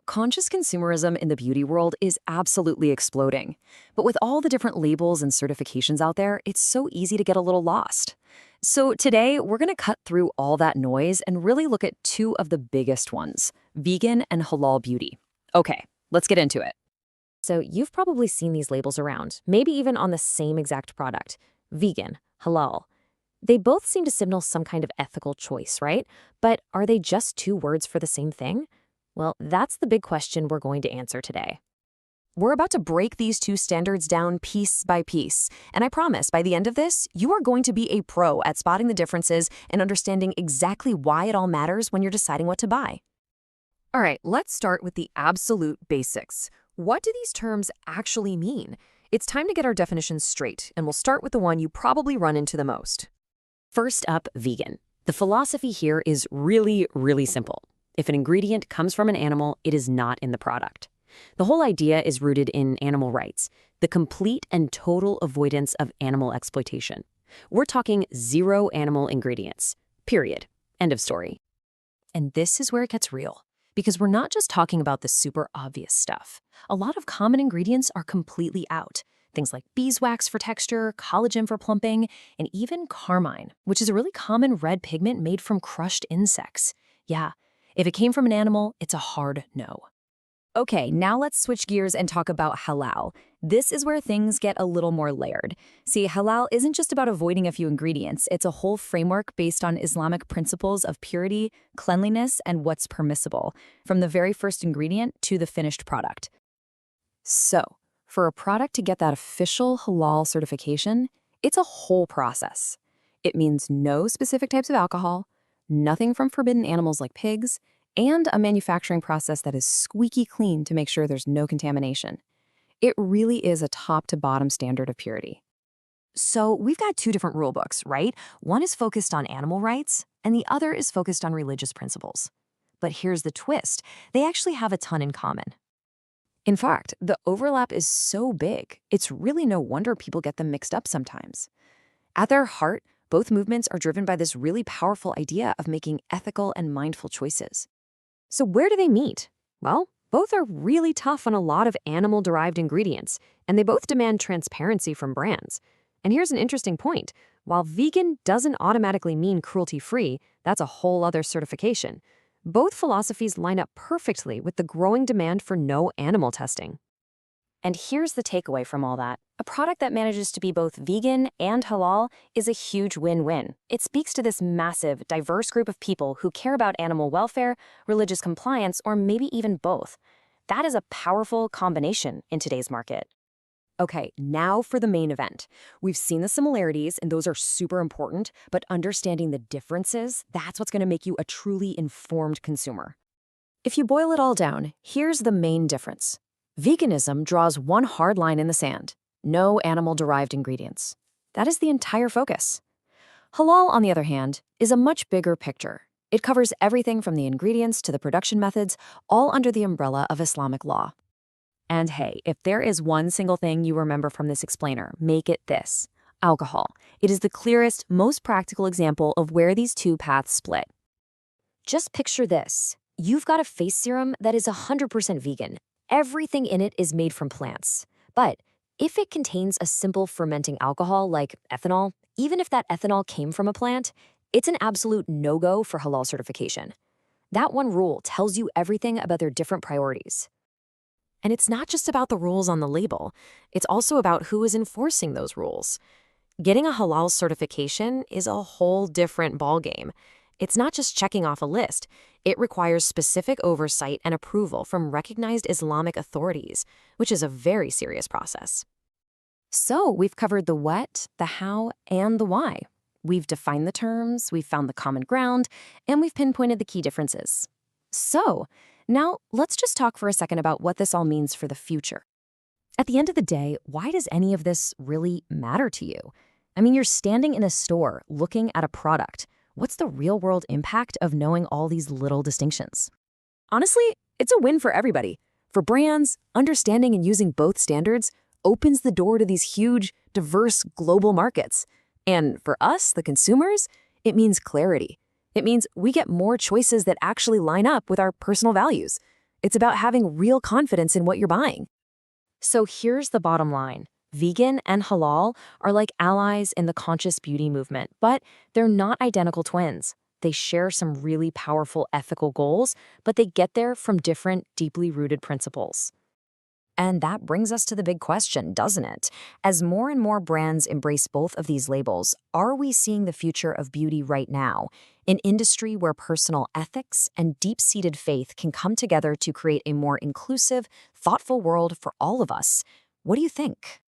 Conscious consumerism in the beauty world is absolutely exploding. But with all the different labels and certifications out there, it's so easy to get a little lost. So today, we're going to cut through all that noise and really look at two of the biggest ones, vegan and halal beauty. Okay, let's get into it. So you've probably seen these labels around, maybe even on the same exact product, vegan, halal. They both seem to signal some kind of ethical choice, right? But are they just two words for the same thing? Well, that's the big question we're going to answer today. We're about to break these two standards down piece by piece. And I promise, by the end of this, you are going to be a pro at spotting the differences and understanding exactly why it all matters when you're deciding what to buy. All right, let's start with the absolute basics. What do these terms actually mean? It's time to get our definitions straight, and we'll start with the one you probably run into the most. First up, vegan. The philosophy here is really, really simple. If an ingredient comes from an animal, it is not in the product. The whole idea is rooted in animal rights, the complete and total avoidance of animal exploitation. We're talking zero animal ingredients, period. End of story. And this is where it gets real, because we're not just talking about the super obvious stuff. A lot of common ingredients are completely out. Things like beeswax for texture, collagen for plumping, and even carmine, which is a really common red pigment made from crushed insects. Yeah, if it came from an animal, it's a hard no. Okay, now let's switch gears and talk about halal. This is where things get a little more layered. See, halal isn't just about avoiding a few ingredients. It's a whole framework based on Islamic principles of purity, cleanliness, and what's permissible, from the very first ingredient to the finished product. So, for a product to get that official halal certification, it's a whole process. It means no specific types of alcohol, nothing from forbidden animals like pigs, and a manufacturing process that is squeaky clean to make sure there's no contamination. It really is a top-to-bottom standard of purity. So we've got two different rule books, right? One is focused on animal rights, and the other is focused on religious principles. But here's the twist. They actually have a ton in common. In fact, the overlap is so big, it's really no wonder people get them mixed up sometimes. At their heart, both movements are driven by this really powerful idea of making ethical and mindful choices. So where do they meet? Well, both are really tough on a lot of animal-derived ingredients, and they both demand transparency from brands. And here's an interesting point. While vegan doesn't automatically mean cruelty-free, that's a whole other certification. Both philosophies line up perfectly with the growing demand for no animal testing. And here's the takeaway from all that. A product that manages to be both vegan and halal is a huge win-win. It speaks to this massive, diverse group of people who care about animal welfare, religious compliance, or maybe even both. That is a powerful combination in today's market. Okay, now for the main event. We've seen the similarities, and those are super important, but understanding the differences, that's what's going to make you a truly informed consumer. If you boil it all down, here's the main difference. Veganism draws one hard line in the sand. No animal-derived ingredients. That is the entire focus. Halal, on the other hand, is a much bigger picture. It covers everything from the ingredients to the production methods, all under the umbrella of Islamic law. And hey, if there is one single thing you remember from this explainer, make it this: alcohol. It is the clearest, most practical example of where these two paths split. Just picture this. You've got a face serum that is 100% vegan. Everything in it is made from plants. But if it contains a simple fermenting alcohol like ethanol, even if that ethanol came from a plant, it's an absolute no-go for halal certification. That one rule tells you everything about their different priorities. And it's not just about the rules on the label. It's also about who is enforcing those rules. Getting a halal certification is a whole different ballgame. It's not just checking off a list. It requires specific oversight and approval from recognized Islamic authorities, which is a very serious process. So we've covered the what, the how, and the why. We've defined the terms, we've found the common ground, and we've pinpointed the key differences. So now let's just talk for a second about what this all means for the future. At the end of the day, why does any of this really matter to you? I mean, you're standing in a store looking at a product. What's the real-world impact of knowing all these little distinctions? Honestly, it's a win for everybody. For brands, understanding and using both standards opens the door to these huge, diverse global markets. And for us, the consumers, it means clarity. It means we get more choices that actually line up with our personal values. It's about having real confidence in what you're buying. So here's the bottom line. Vegan and halal are like allies in the conscious beauty movement, but they're not identical twins. They share some really powerful ethical goals, but they get there from different, deeply rooted principles. And that brings us to the big question, doesn't it? As more and more brands embrace both of these labels, are we seeing the future of beauty right now? An industry where personal ethics and deep-seated faith can come together to create a more inclusive, thoughtful world for all of us. What do you think?